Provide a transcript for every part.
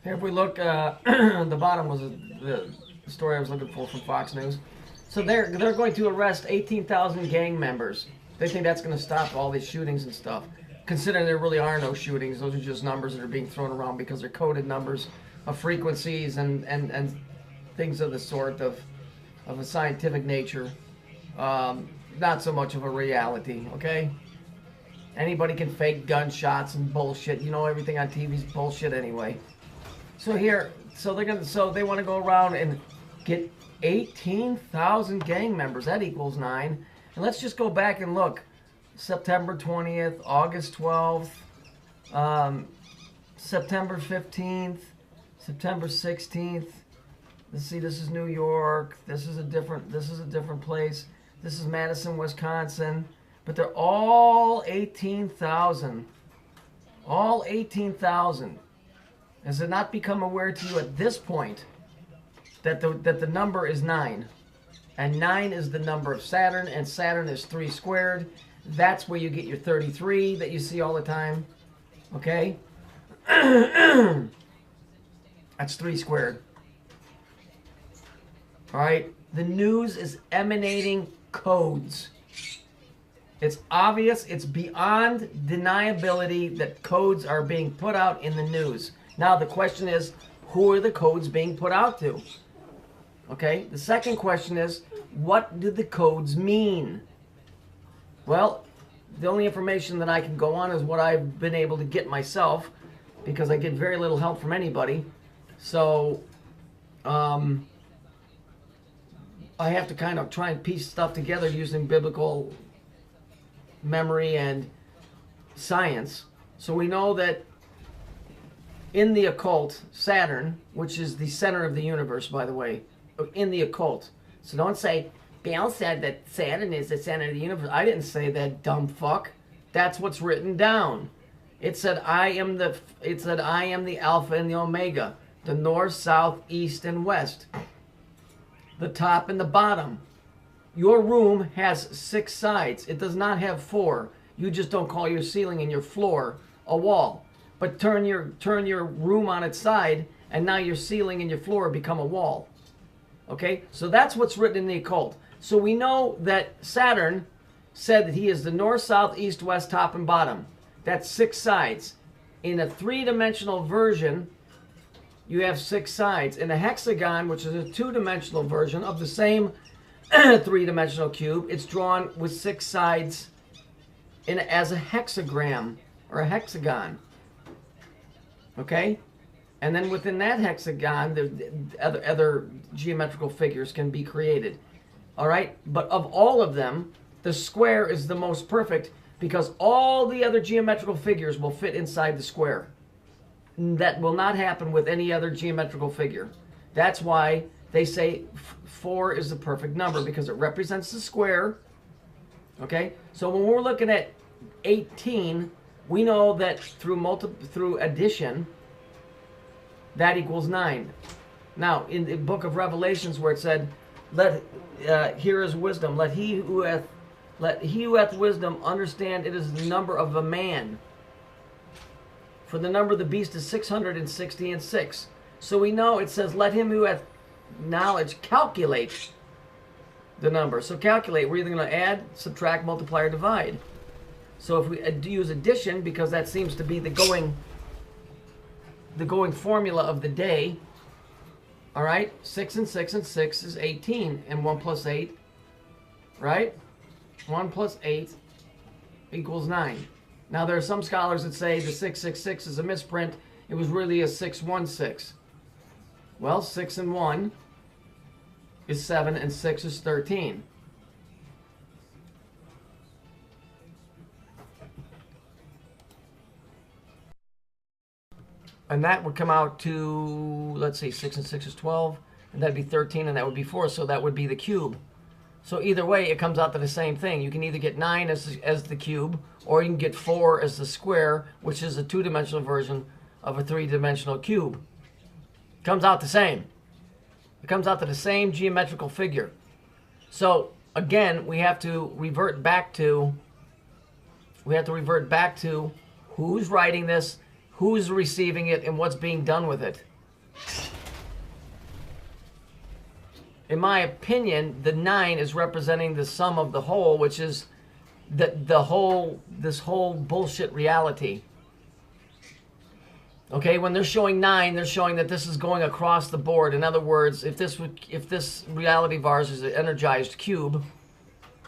Here, if we look, the bottom was the story I was looking for from Fox News. So they're going to arrest 18,000 gang members. They think that's going to stop all these shootings and stuff. Considering there really are no shootings, those are just numbers that are being thrown around because they're coded numbers of frequencies and things of the sort of a scientific nature. Not so much of a reality, okay? Anybody can fake gunshots and bullshit. You know, everything on TV is bullshit anyway. So here, so they want to go around and get 18,000 gang members. That equals 9. And let's just go back and look. September 20th, August 12th, September 15th, September 16th. Let's see, this is New York. This is a different place. This is Madison, Wisconsin. But they're all 18,000. All 18,000. Has it not become aware to you at this point that the number is 9? And 9 is the number of Saturn, and Saturn is 3 squared. That's where you get your 33 that you see all the time. Okay? That's 3 squared. Alright? The news is emanating codes. It's obvious, it's beyond deniability that codes are being put out in the news. Now the question is, who are the codes being put out to? Okay? The second question is, what do the codes mean? Well, the only information that I can go on is what I've been able to get myself, because I get very little help from anybody. So, I have to kind of try and piece stuff together using biblical memory and science. So we know that in the occult, Saturn, which is the center of the universe, by the way, in the occult. So don't say, Bill said that Saturn is the center of the universe. I didn't say that, dumb fuck. That's what's written down. It said I am the Alpha and the Omega, the north, south, east, and west, the top and the bottom. Your room has 6 sides. It does not have 4. You just don't call your ceiling and your floor a wall. But turn your room on its side, and now your ceiling and your floor become a wall. Okay? So that's what's written in the occult. So we know that Saturn said that he is the north, south, east, west, top, and bottom. That's 6 sides. In a 3-dimensional version, you have 6 sides. In a hexagon, which is a 2-dimensional version of the same 3-dimensional cube, it's drawn with 6 sides as a hexagram or a hexagon. Okay? And then within that hexagon, the other geometrical figures can be created. All right? But of all of them, the square is the most perfect because all the other geometrical figures will fit inside the square. That will not happen with any other geometrical figure. That's why they say 4 is the perfect number, because it represents the square. Okay? So when we're looking at 18, we know that through addition, that equals 9. Now, in the book of Revelations, where it said, here is wisdom, let he who hath wisdom understand it is the number of a man. For the number of the beast is 666. So we know it says, let him who hath knowledge calculate the number. So calculate, we're either going to add, subtract, multiply, or divide. So if we use addition, because that seems to be the going formula of the day, all right, 6 and 6 and 6 is 18, and 1 plus 8, right? 1 plus 8 equals 9. Now, there are some scholars that say the 666 is a misprint. It was really a 616. Well, 6 and 1 is 7, and 6 is 13. And that would come out to, let's see, 6 and 6 is 12, and that'd be 13, and that would be 4, so that would be the cube. So either way, it comes out to the same thing. You can either get 9 as the cube, or you can get 4 as the square, which is a 2-dimensional version of a 3-dimensional cube. It comes out the same. It comes out to the same geometrical figure. So again, we have to revert back to who's writing this, who's receiving it, and what's being done with it. in my opinion, the 9 is representing the sum of the whole, which is this whole bullshit reality. Okay, when they're showing 9, they're showing that this is going across the board. In other words, if this reality of ours is an energized cube,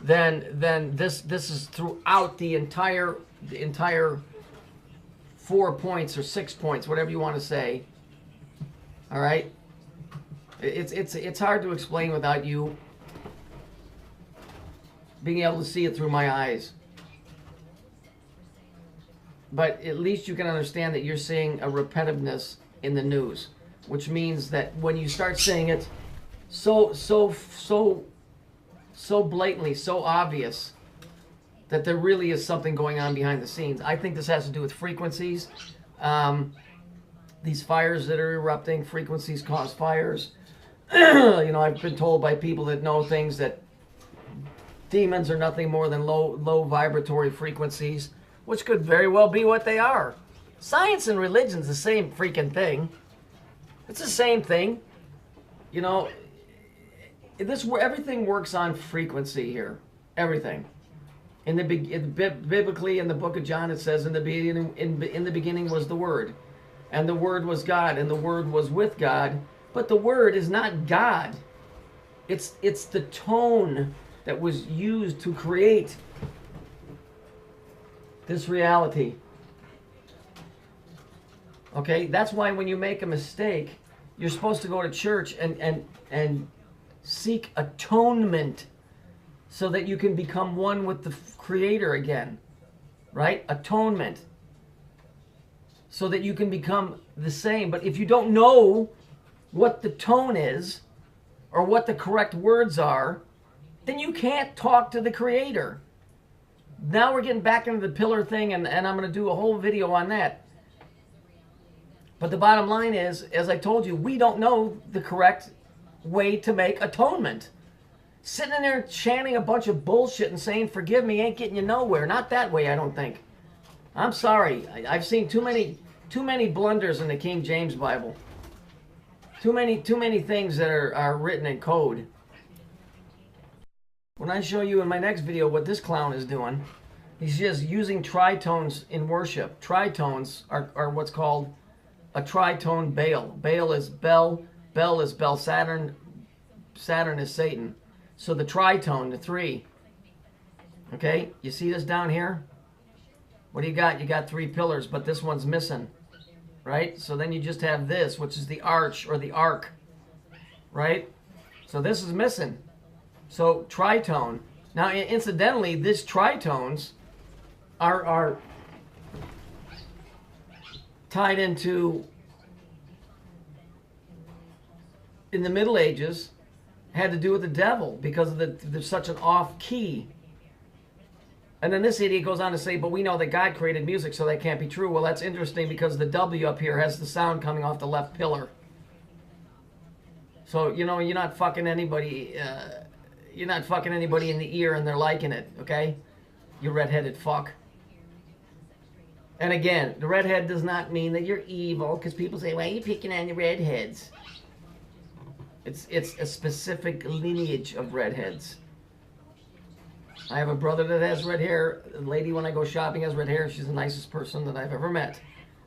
then this is throughout the entire 4 points or 6 points, whatever you want to say. All right, it's hard to explain without you being able to see it through my eyes. But at least you can understand that you're seeing a repetitiveness in the news, which means that when you start saying it so blatantly, so obvious, that there really is something going on behind the scenes. I think this has to do with frequencies. These fires that are erupting, frequencies cause fires. You know, I've been told by people that know things that demons are nothing more than low vibratory frequencies, which could very well be what they are. Science and religion's the same freaking thing. It's the same thing. You know, everything works on frequency here. Everything. Biblically, in the book of John, it says, in the beginning was the Word, and the Word was God, and the Word was with God. But the Word is not God. It's the tone that was used to create this reality. Okay, that's why when you make a mistake, you're supposed to go to church and seek atonement so that you can become one with the Creator again. Right? Atonement. So that you can become the same. But if you don't know what the tone is or what the correct words are, then you can't talk to the Creator. Now we're getting back into the pillar thing, and I'm going to do a whole video on that. But the bottom line is, as I told you, we don't know the correct way to make atonement. Sitting in there chanting a bunch of bullshit and saying, forgive me, ain't getting you nowhere. Not that way, I don't think. I'm sorry. I've seen too many blunders in the King James Bible. Too many things that are written in code. When I show you in my next video what this clown is doing, he's just using tritones in worship. Tritones are what's called a tritone Baal. Baal is Bel, Bel is Bel, Saturn is Satan. So the tritone, the 3. Okay, you see this down here? What do you got? You got 3 pillars, but this one's missing. Right? So then you just have this, which is the arch or the arc. Right? So this is missing. So tritone. Now, incidentally, these tritones are tied into, in the Middle Ages, had to do with the devil because there's such an off key. And then this idiot goes on to say, but we know that God created music, so that can't be true. Well, that's interesting because the W up here has the sound coming off the left pillar. So, you know, you're not fucking anybody in the ear and they're liking it, okay? You redheaded fuck. And again, the redhead does not mean that you're evil, because people say, why are you picking on the redheads? It's a specific lineage of redheads. I have a brother that has red hair. A lady, when I go shopping, has red hair. She's the nicest person that I've ever met.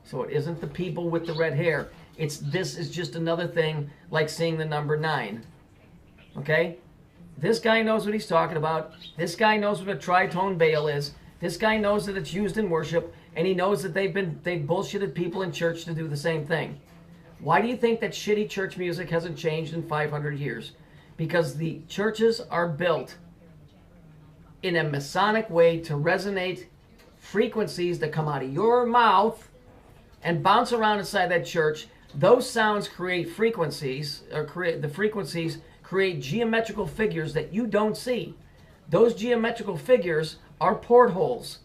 So it isn't the people with the red hair. This is just another thing like seeing the number 9. Okay? This guy knows what he's talking about. This guy knows what a tritone Baal is. This guy knows that it's used in worship, and he knows that they've bullshitted people in church to do the same thing. Why do you think that shitty church music hasn't changed in 500 years? Because the churches are built in a Masonic way to resonate frequencies that come out of your mouth and bounce around inside that church. Those sounds create frequencies, the frequencies create geometrical figures that you don't see. Those geometrical figures are portholes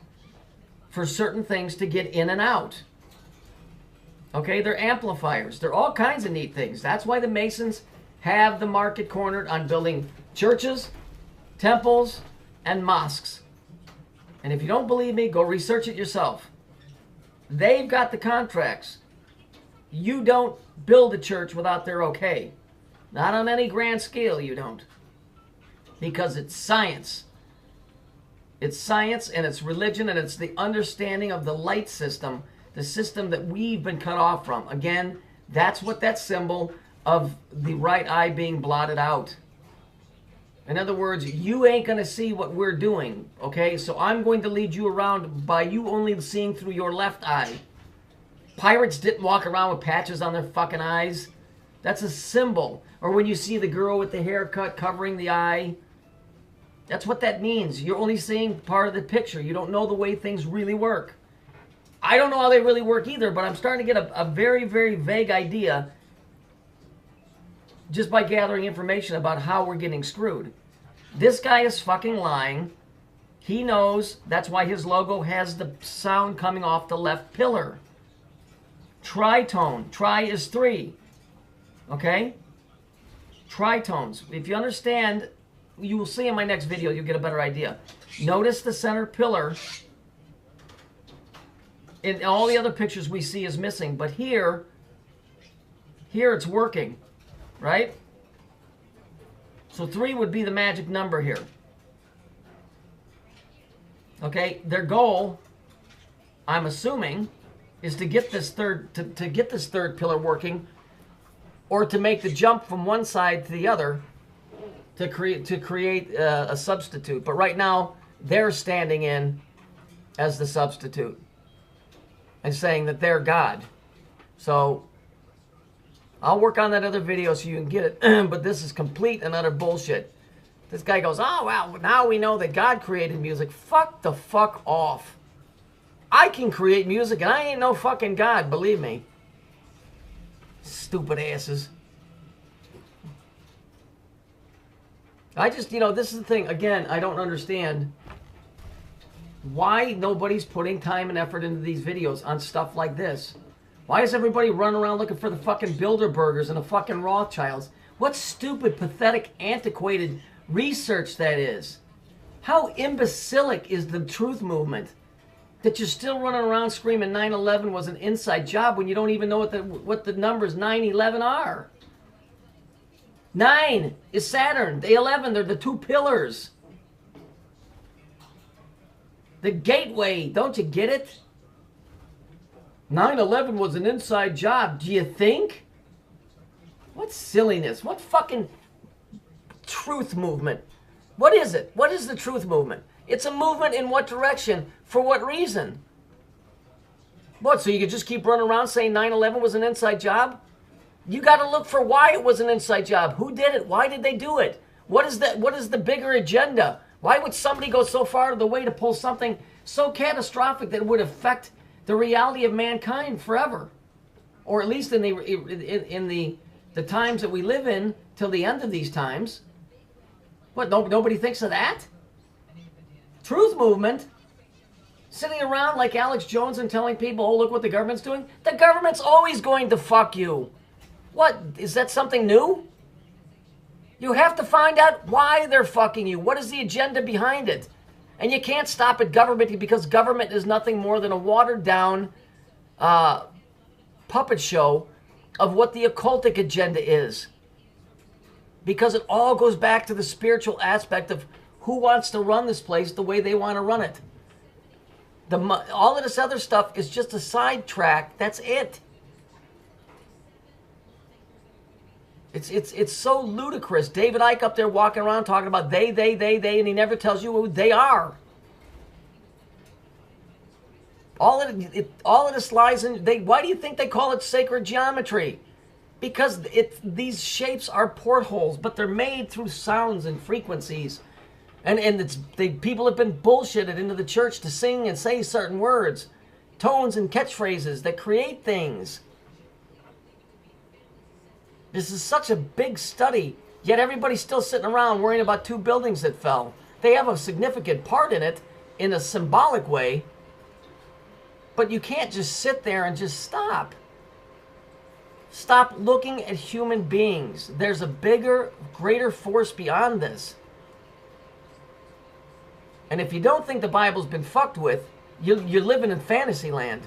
for certain things to get in and out. Okay, they're amplifiers. They're all kinds of neat things. That's why the Masons have the market cornered on building churches, temples, and mosques. And if you don't believe me, go research it yourself. They've got the contracts. You don't build a church without their okay. Not on any grand scale, you don't. Because it's science. It's science and it's religion and it's the understanding of the light system, the system that we've been cut off from. Again, that's what that symbol of the right eye being blotted out. In other words, you ain't going to see what we're doing, okay? So I'm going to lead you around by you only seeing through your left eye. Pirates didn't walk around with patches on their fucking eyes. That's a symbol. Or when you see the girl with the haircut covering the eye, that's what that means. You're only seeing part of the picture. You don't know the way things really work. I don't know how they really work either, but I'm starting to get a very, very vague idea just by gathering information about how we're getting screwed. This guy is fucking lying. He knows. That's why his logo has the sound coming off the left pillar. Tritone. Tri is 3. Okay? Tritones. If you understand, you will see in my next video, you'll get a better idea. Notice the center pillar. In all the other pictures we see is missing, but here it's working. Right? So 3 would be the magic number here. Okay, their goal, I'm assuming, is to get this third to get this third pillar working, or to make the jump from one side to the other to create a substitute. But right now, they're standing in as the substitute and saying that they're God. So I'll work on that other video so you can get it, but this is complete and utter bullshit. This guy goes, oh, well, now we know that God created music. Fuck the fuck off. I can create music and I ain't no fucking God, believe me. Stupid asses. I just, this is the thing. Again, I don't understand why nobody's putting time and effort into these videos on stuff like this. Why is everybody running around looking for the fucking Bilderbergers and the fucking Rothschilds? What stupid, pathetic, antiquated research that is. How imbecilic is the truth movement that you're still running around screaming 9/11 was an inside job when you don't even know what the numbers 9/11 are. 9 is Saturn. The 11, they're the 2 pillars. The gateway, don't you get it? 9/11 was an inside job. Do you think? What silliness. What fucking truth movement? What is it? What is the truth movement? It's a movement in what direction? For what reason? What, so you could just keep running around saying 9/11 was an inside job? You got to look for why it was an inside job. Who did it? Why did they do it? What is the bigger agenda? Why would somebody go so far to the way to pull something so catastrophic that it would affect the reality of mankind forever? Or at least in the times that we live in till the end of these times. What, nobody thinks of that? Truth movement? Sitting around like Alex Jones and telling people, oh, look what the government's doing? The government's always going to fuck you. What, is that something new? You have to find out why they're fucking you. What is the agenda behind it? And you can't stop at government because government is nothing more than a watered down puppet show of what the occultic agenda is. Because it all goes back to the spiritual aspect of who wants to run this place the way they want to run it. All of this other stuff is just a sidetrack. That's it. It's so ludicrous. David Icke up there walking around talking about they, and he never tells you who they are. All of this lies in. Why do you think they call it sacred geometry? Because these shapes are portholes, but they're made through sounds and frequencies, and people have been bullshitted into the church to sing and say certain words, tones and catchphrases that create things. This is such a big study, yet everybody's still sitting around worrying about 2 buildings that fell. They have a significant part in it, in a symbolic way, but you can't just sit there and just stop. Stop looking at human beings. There's a bigger, greater force beyond this. And if you don't think the Bible's been fucked with, you're living in fantasy land.